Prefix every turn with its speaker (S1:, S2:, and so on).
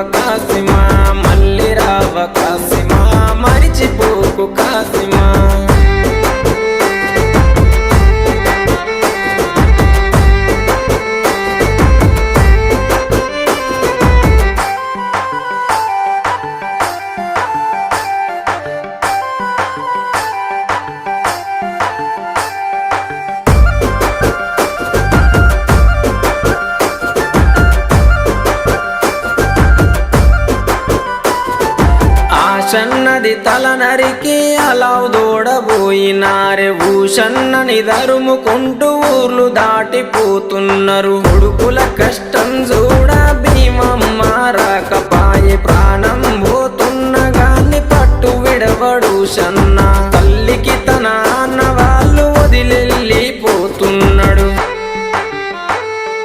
S1: కాసిమా, మళ్ళీ రావ కాసిమా, మరిచిపోకు కాసిమా. ఆశన్నది తల నరికి అలావు దూడబోయినారే, ఊషన్నని దరుముకుంటూ ఊర్లు దాటిపోతున్నారు.